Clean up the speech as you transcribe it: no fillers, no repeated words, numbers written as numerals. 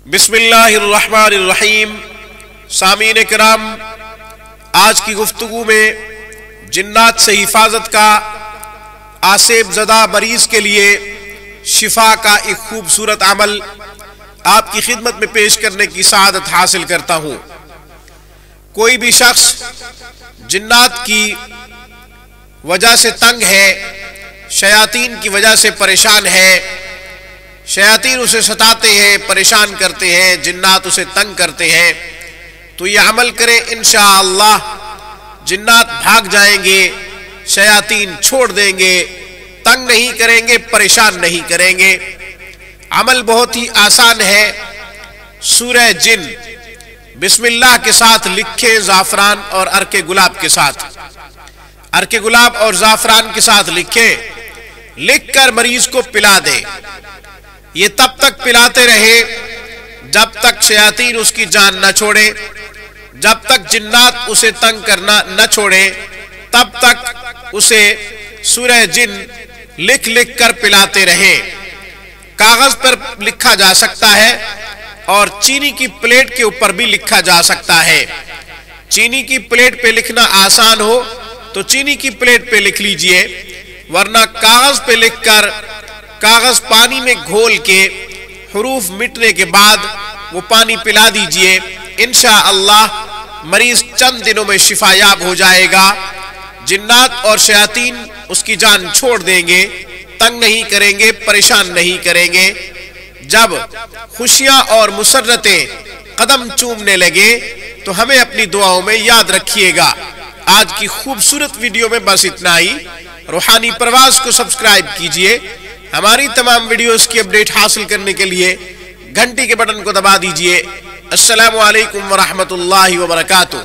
बिस्मिल्लाहिर्रहमानिर्रहीम। सामीन किराम, आज की गुफ्तगू में जिन्नात से हिफाजत का आसेब ज़दा मरीज के लिए शिफा का एक खूबसूरत अमल आपकी खिदमत में पेश करने की सआदत हासिल करता हूँ। कोई भी शख्स जिन्नात की वजह से तंग है, शयातीन की वजह से परेशान है, शयातीन उसे सताते हैं, परेशान करते हैं, जिन्नात उसे तंग करते हैं, तो ये अमल करे, इंशाअल्लाह जिन्नात भाग जाएंगे, शयातीन छोड़ देंगे, तंग नहीं करेंगे, परेशान नहीं करेंगे। अमल बहुत ही आसान है। सूरह जिन बिस्मिल्लाह के साथ लिखे, ज़ाफ़रान और अर्के गुलाब के साथ, अर्के गुलाब और ज़ाफ़रान के साथ लिखे, लिखकर मरीज को पिला दे। ये तब तक पिलाते रहे जब तक शयातीन उसकी जान न छोड़े, जब तक जिन्नात उसे तंग करना न छोड़े, तब तक उसे सूरह जिन लिख लिख कर पिलाते रहे। कागज पर लिखा जा सकता है और चीनी की प्लेट के ऊपर भी लिखा जा सकता है। चीनी की प्लेट पे लिखना आसान हो तो चीनी की प्लेट पे लिख लीजिए, वरना कागज पे लिखकर कागज पानी में घोल के हुरूफ मिटने के बाद वो पानी पिला दीजिए। इंशाअल्लाह मरीज चंद दिनों में शिफायाब हो जाएगा। जिन्नात और शयातीन उसकी जान छोड़ देंगे, तंग नहीं करेंगे, परेशान नहीं करेंगे। जब खुशियां और मुसर्रतें कदम चूमने लगे तो हमें अपनी दुआओं में याद रखिएगा। आज की खूबसूरत वीडियो में बस इतना ही। रूहानी परवाज को सब्सक्राइब कीजिए। हमारी तमाम वीडियोस की अपडेट हासिल करने के लिए घंटी के बटन को दबा दीजिए। अस्सलामु अलैकुम व रहमतुल्लाहि व बरकातुहू।